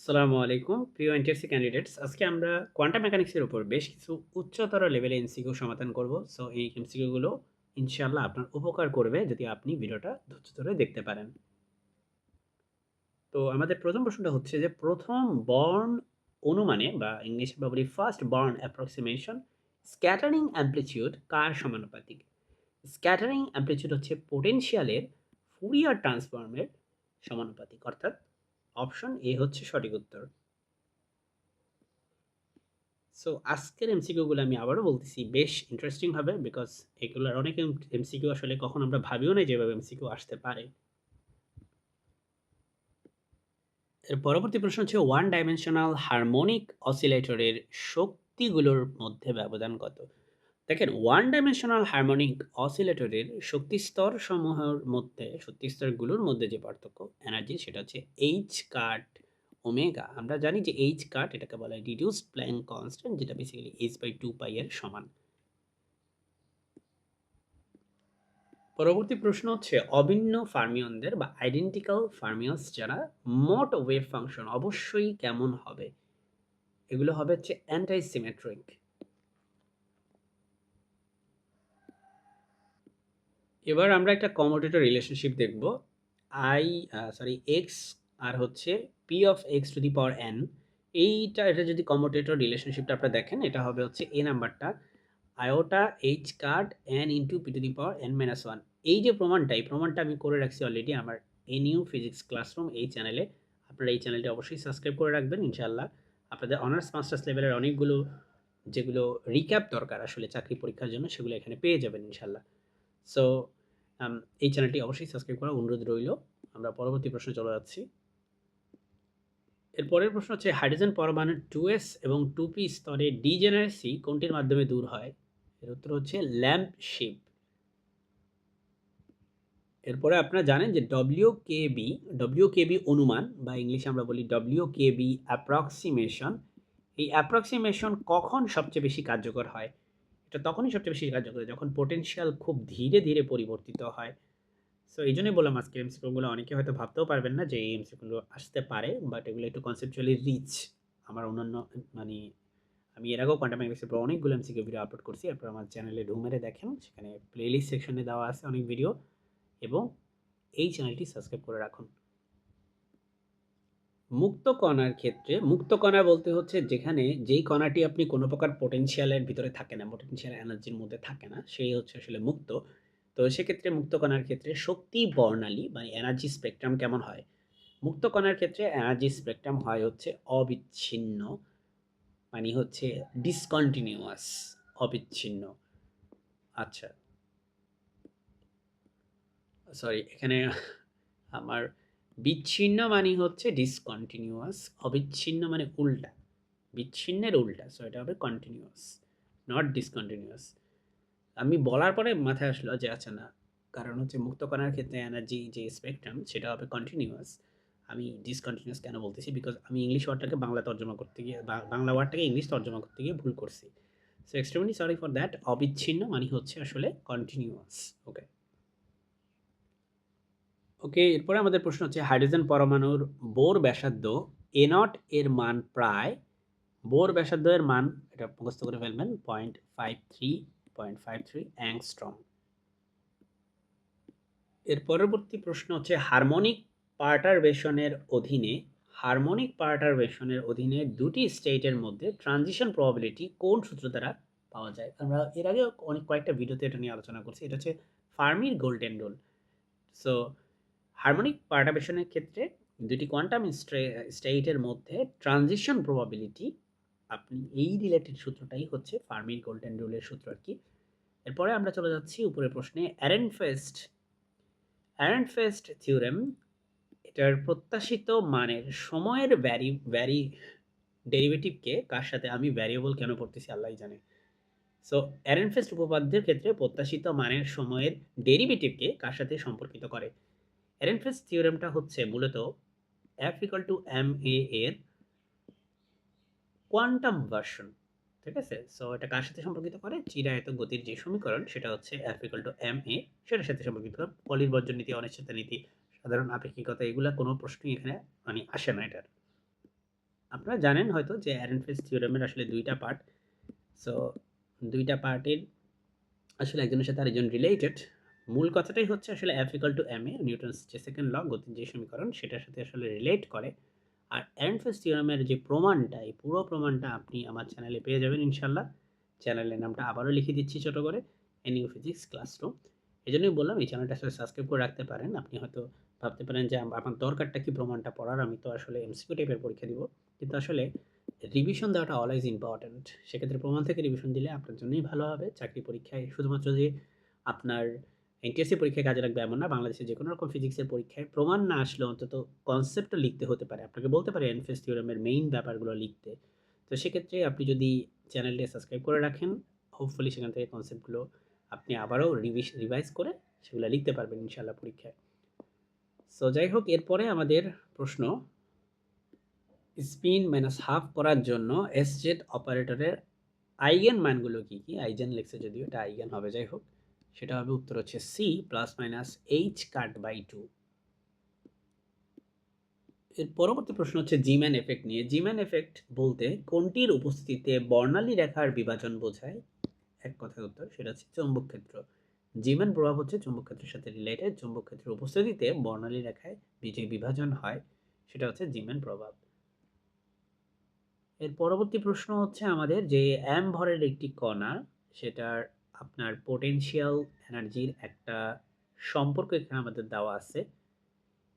আসসালামু আলাইকুম প্রিয় এনটিএসসি ক্যান্ডিডেটস। আজকে আমরা কোয়ান্টাম মেকানিক্সের উপর বেশ কিছু উচ্চতর লেভেলে এমসিকিউ সমাধান করব। সো এই এমসিকিউ গুলো ইনশাআল্লাহ আপনার উপকার করবে যদি আপনি ভিডিওটা ধৈর্য ধরে দেখতে পারেন। তো আমাদের প্রথম প্রশ্নটা হচ্ছে যে প্রথম বর্ন অনুমানে বা ইংলিশে আমরা বলি first Born approximation scattering amplitude কার সমানুপাতিক? স্ক্যাটারিং অ্যামপ্লিটিউড হচ্ছে পোটেনশিয়ালের ফুরিয়ার ট্রান্সফর্মের সমানুপাতিক, অর্থাৎ অপশন এ হচ্ছে সঠিক উত্তর। সো আজকের এমসিকিউগুলো আমি আবারও বলতেছি বেশ ইন্টারেস্টিং হবে, বিকজ এগুলোর অনেক এমসিকিউ আসলে কখন আমরা ভাবিও না যেভাবে এমসিকিউ আসতে পারে। এর পরবর্তী প্রশ্ন হচ্ছে ওয়ান ডাইমেনশনাল হারমোনিক অসিলেটরের শক্তিগুলোর মধ্যে ব্যবধান কত? দেখেন, ওয়ান ডাইমেনশনাল হারমোনিক অসিলেটরের শক্তি স্তর সমূহের মধ্যে, শক্তি স্তরগুলোর মধ্যে যে পার্থক্য এনার্জি, সেটা হচ্ছে এইচ কাট ওমেগা। আমরা জানি যে এইচ কাট এটাকে বলা হয় রিডিউসড প্ল্যাঙ্ক কনস্ট্যান্ট, যেটা বেসিক্যালি এইচ বাই টু পাই এর সমান। পরবর্তী প্রশ্ন হচ্ছে অভিন্ন ফার্মিয়নদের বা আইডেন্টিক্যাল ফার্মিয়নস যারা মোট ওয়েভ ফাংশন অবশ্যই কেমন হবে? এগুলো হবে হচ্ছে অ্যান্টাই সিমেট্রিক। এবার আমরা একটা কমোটেটর রিলেশনশিপ দেখব। আই এক্স আর হচ্ছে P of x to the power N. এটা যদি কমোটেটর রিলেশনশিপটা আপনারা দেখেন, এটা হবে হচ্ছে এ নাম্বারটা iota H card N into P to the power N minus one. এই প্রমাণটা আমি করে রাখছি অলরেডি আমার এনইউ ফিজিক্স ক্লাসরুম এই চ্যানেলে। আপনারা এই চ্যানেলটি অবশ্যই সাবস্ক্রাইব করে রাখবেন ইনশাআল্লাহ। আপনাদের অনার্স মাস্টার্স লেভেলের অনেকগুলো যেগুলো রিক্যাপ দরকার আসলে চাকরি পরীক্ষার জন্য, সেগুলো এখানে পেয়ে যাবেন ইনশাআল্লাহ। সো এই চ্যানেলটি অবশ্যই সাবস্ক্রাইব করার অনুরোধ রইল। আমরা পরবর্তী প্রশ্নে চলে যাচ্ছি। এর পরের প্রশ্ন হচ্ছে হাইড্রোজেন পরমাণুর 2s এবং 2p স্তরে ডিজেনারেসি কোনটির মাধ্যমে দূর হয়? এর উত্তর হচ্ছে ল্যাম্প শিপ। এরপরে আপনারা জানেন যে ডব্লিউকেবি অনুমান বা ইংলিশে আমরা বলি ডব্লিউকেবি অ্যাপ্রক্সিমেশন। এই অ্যাপ্রক্সিমেশন কখন সবচেয়ে বেশি কার্যকর হয়? এটা তখনই সবচেয়ে বেশি কার্যকর হয় যখন পোটেনশিয়াল খুব ধীরে ধীরে পরিবর্তিত হয়। সো এই জন্যই বললাম আজকে এমসিকিউগুলো অনেকে হয়তো ভাবতেও পারবেন না যে এই এমসিকিউগুলো আসতে পারে, বাট এগুলো একটু কনসেপচুয়ালি রিচ। আমার অন্যান্য মানে আমি এর আগেও কোয়ান্টাম মেকানিক্সের উপর অনেকগুলো এমসিকিউ ভিডিও আপলোড করছি। আপনারা আমার চ্যানেলে ঢুক মেরে দেখেন, সেখানে প্লেলিস্ট সেকশনে দেওয়া আছে অনেক ভিডিও, এবং এই চ্যানেলটি সাবস্ক্রাইব করে রাখুন। মুক্ত কণার ক্ষেত্রে, মুক্ত কণা বলতে হচ্ছে যেখানে যেই কণাটি আপনি কোনো প্রকার পোটেনশিয়ালের ভিতরে থাকে না, পোটেনশিয়াল এনার্জির মধ্যে থাকে না, সেই হচ্ছে আসলে মুক্ত। তো সেক্ষেত্রে মুক্ত কণার ক্ষেত্রে শক্তি বর্ণালী মানে এনার্জি স্পেকট্রাম কেমন হয়? মুক্ত কণার ক্ষেত্রে এনার্জি স্পেকট্রাম হয় হচ্ছে অবিচ্ছিন্ন, মানে হচ্ছে ডিসকন্টিনিউয়াস, অবিচ্ছিন্ন। আচ্ছা, সরি, এখানে আমার বিচ্ছিন্ন মানে হচ্ছে ডিসকন্টিনিউয়াস, অবিচ্ছিন্ন মানে উল্টা, বিচ্ছিন্নের উল্টা। সো এটা হবে কন্টিনিউয়াস, নট ডিসকন্টিনিউয়াস। আমি বলার পরে মাথায় আসলো যে আচ্ছা না, কারণ হচ্ছে মুক্ত কণার ক্ষেত্রে এনার্জি যে স্পেকট্রাম সেটা হবে কন্টিনিউয়াস। আমি ডিসকন্টিনিউয়াস কেন বলতেছি, বিকজ আমি ইংলিশ ওয়ার্ডটাকে বাংলা তর্জমা করতে গিয়ে বাংলা ওয়ার্ডটাকে ইংলিশ তর্জমা করতে গিয়ে ভুল করছি। So extremely sorry for that. অবিচ্ছিন্ন মানে হচ্ছে আসলে কন্টিনিউয়াস। ওকে ওকে এরপরে আমাদের প্রশ্ন হচ্ছে হাইড্রোজেন পরমাণুর বোর ব্যাসার্ধ এ নট এর মান প্রায়, বোর ব্যাসার্ধ এর মান এটা মুখস্থ করে ফেলবেন, 0.53 অ্যাংস্ট্রম। এর পরবর্তী প্রশ্ন হচ্ছে হারমোনিক পার্টারবেশনের অধীনে দুটি স্টেটের মধ্যে ট্রানজিশন প্রবাবিলিটি কোন সূত্র দ্বারা পাওয়া যায়? আমরা এর আগে অনেক কয়েকটা ভিডিওতে এটা নিয়ে আলোচনা করছি। এটা হচ্ছে ফার্মির গোল্ডেন রুল। সো হারমোনিক পার্টারবেশনের ক্ষেত্রে দুটি কোয়ান্টাম স্টেটের মধ্যে ট্রানজিশন প্রবাবিলিটি, আপনি এই রিলেটেড সূত্রটাই হচ্ছে ফার্মির গোল্ডেন রুলের সূত্র আর কি। এরপরে আমরা চলে যাচ্ছি উপরের প্রশ্নে। অ্যারেনফেস্ট থিওরেম এটার প্রত্যাশিত মানের সময়ের ডেরিভেটিভকে কার সাথে, আমি ভ্যারিয়েবল কেন পড়তেছি আল্লাহই জানে। সো অ্যারেনফেস্ট উপপাদ্যের ক্ষেত্রে প্রত্যাশিত মানের সময়ের ডেরিভেটিভকে কার সাথে সম্পর্কিত করে? অ্যারেনফেস্ট থিওরেমটা হচ্ছে মূলত F equal to M A এর কোয়ান্টাম ভার্সন। ঠিক আছে, সো এটা কার সাথে সম্পর্কিত করে? চিরায়ত গতির যে সমীকরণ সেটা হচ্ছে F equal to M A, সেটার সাথে সম্পর্কিত করে। পলির বর্জন নীতি, অনিশ্চয়তা নীতি, সাধারণ আপেক্ষিকতা, এগুলা কোনো প্রশ্নই এখানে মানে আসে না এটার। আপনারা জানেন হয়তো যে এরেনফেস্ট থিওরেমের আসলে ২টা পার্ট। সো ২টা পার্টের আসলে একজনের সাথে আরেকজন রিলেটেড। মূল কথাটাই হচ্ছে আসলে F = ma, নিউটনস যে সেকেন্ড ল, গতির যে সমীকরণ সেটার সাথে আসলে রিলেট করে। আর এরেনফেস্ট থিওরেমের যে প্রমাণটা, এই পুরো প্রমাণটা আপনি আমার চ্যানেলে পেয়ে যাবেন ইনশাআল্লাহ। চ্যানেলের নামটা আবারও লিখে দিচ্ছি ছোট করে, এনইউ ফিজিক্স ক্লাসরুম। এজন্যই বললাম এই চ্যানেলটা আসলে সাবস্ক্রাইব করে রাখতে পারেন। আপনি হয়তো ভাবতে পারেন যে আমার দরকারটা কি প্রমাণটা পড়ার, আমি তো আসলে এমসিকিউ টাইপের পরীক্ষা দিব। কিন্তু আসলে রিভিশন দেওয়াটা অলওয়েজ ইম্পর্ট্যান্ট। সেক্ষেত্রে প্রমাণ থেকে রিভিশন দিলে আপনার জন্যই ভালো হবে। চাকরি পরীক্ষায় শুধুমাত্র যে আপনার এনটিএসসি পরীক্ষায় কাজে লাগবে এমন না, বাংলাদেশের যেকোনো রকম ফিজিক্সের পরীক্ষায় প্রমাণ না আসলেও অন্তত কনসেপ্টটা লিখতে হতে পারে। আপনাকে বলতে পারে এরেনফেস্ট থিওরেমের মেইন ব্যাপারগুলো লিখতে। তো সেক্ষেত্রে আপনি যদি চ্যানেলটি সাবস্ক্রাইব করে রাখেন, হোপফুলি সেখান থেকে কনসেপ্টগুলো আপনি আবারও রিভাইজ করে সেগুলো লিখতে পারবেন ইনশাআল্লাহ পরীক্ষায়। সো যাই হোক, এরপরে আমাদের প্রশ্ন, স্পিন মাইনাস হাফ করার জন্য এসজেড অপারেটরের আইগেন মানগুলো কি কি? আইজেন লেখছে যদিও, এটা আইগেন হবে, যাই হোক সেটা হবে উত্তর হচ্ছে C plus minus H cut by 2। এর পরবর্তী প্রশ্ন হচ্ছে জিম্যান এফেক্ট নিয়ে। জিম্যান এফেক্ট বলতে কোনটির উপস্থিতিতে বর্ণালী রেখার বিভাজন বোঝায়? এক কথায় উত্তর, সেটা হচ্ছে চৌম্বক ক্ষেত্র। জিম্যান প্রভাব হচ্ছে চৌম্বক ক্ষেত্রের সাথে রিলেটেড। চৌম্বক ক্ষেত্রের উপস্থিতিতে বর্ণালী রেখায় যে বিভাজন হয় সেটা হচ্ছে জিম্যান প্রভাব। এর পরবর্তী প্রশ্ন হচ্ছে আমাদের যে এম ভরের একটি কণা, সেটার আপনার পোটেনশিয়াল এনার্জির একটা সম্পর্ক এখানে আমাদের দেওয়া আছে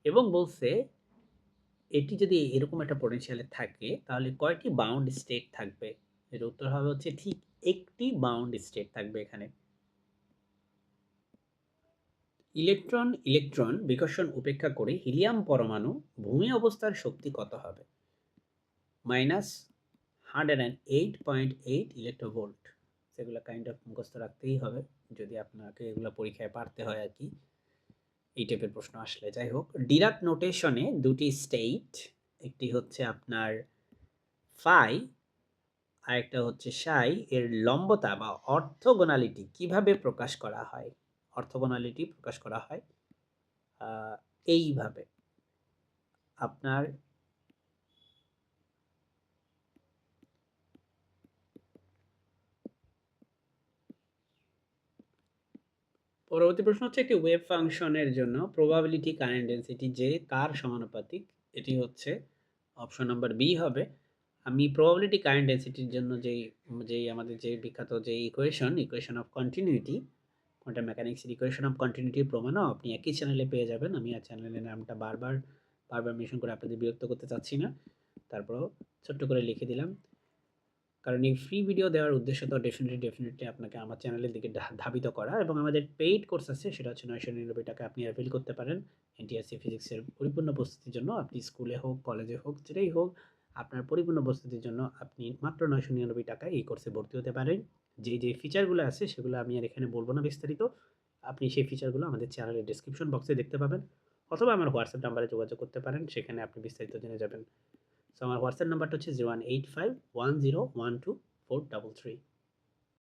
এবং বলছে এটি যদি এরকম একটা পোটেনশিয়ালে থাকে তাহলে কয়টি বাউন্ড স্টেট থাকবে? এর উত্তর হবে হচ্ছে ঠিক একটি বাউন্ড স্টেট থাকবে এখানে। ইলেকট্রন বিকর্ষণ উপেক্ষা করে হিলিয়াম পরমাণু ভূমি অবস্থার শক্তি কত হবে? -108.8 ইলেক্ট্রোভোল্ট। সেগুলো কাইন্ড অফ মুখস্থ রাখতেই হবে যদি আপনাকে এগুলো পরীক্ষায় পারতে হয় আর কি, এই টাইপের প্রশ্ন আসলে। যাই হোক, ডিরাক নোটেশনে দুটি স্টেট, একটি হচ্ছে আপনার ফাই আর একটা হচ্ছে সাই, এর লম্বতা বা অর্থোগোনালিটি কিভাবে প্রকাশ করা হয়? অর্থোগোনালিটি প্রকাশ করা হয় এইভাবে। আপনার পরবর্তী প্রশ্ন হচ্ছে একটি ওয়েভ ফাংশনের জন্য প্রবাবিলিটি কারেন্ট ডেনসিটি যে কার সমানুপাতিক? এটি হচ্ছে অপশন নাম্বার বি হবে। আমি প্রবাবিলিটি কারেন্ট ডেনসিটির জন্য যেই আমাদের যে বিখ্যাত যে ইকুয়েশন অফ কন্টিনিউটি, কোয়ান্টাম মেকানিক্সের ইকুয়েশন অফ কন্টিনিউটির প্রমাণও আপনি একই চ্যানেলে পেয়ে যাবেন। আমি আর চ্যানেলের নামটা বারবার মেনশন করে আপনাদের বিরক্ত করতে চাচ্ছি না, তারপরেও ছোট্ট করে লিখে দিলাম, কারণ এই ফ্রি ভিডিও দেওয়ার উদ্দেশ্য তো ডেফিনেটলি আপনাকে আমার চ্যানেলের দিকে ধাবিত করা। এবং আমাদের পেইড কোর্স আছে, সেটা হচ্ছে 999 টাকা আপনি অ্যাভেল করতে পারেন এনটিআরসি ফিজিক্সের পরিপূর্ণ প্রস্তুতির জন্য। আপনি স্কুলে হোক, কলেজে হোক, যেটাই হোক, আপনার পরিপূর্ণ প্রস্তুতির জন্য আপনি মাত্র 999 টাকায় এই কোর্সে ভর্তি হতে পারেন। যে ফিচারগুলো আছে সেগুলো আমি আর এখানে বলবো না বিস্তারিত। আপনি সেই ফিচারগুলো আমাদের চ্যানেলের ডেসক্রিপশন বক্সে দেখতে পাবেন, অথবা আমার হোয়াটসঅ্যাপ নাম্বারে যোগাযোগ করতে পারেন, সেখানে আপনি বিস্তারিত জেনে যাবেন। সো আমার হোয়াটসঅ্যাপ নাম্বারটা হচ্ছে 01851012 433।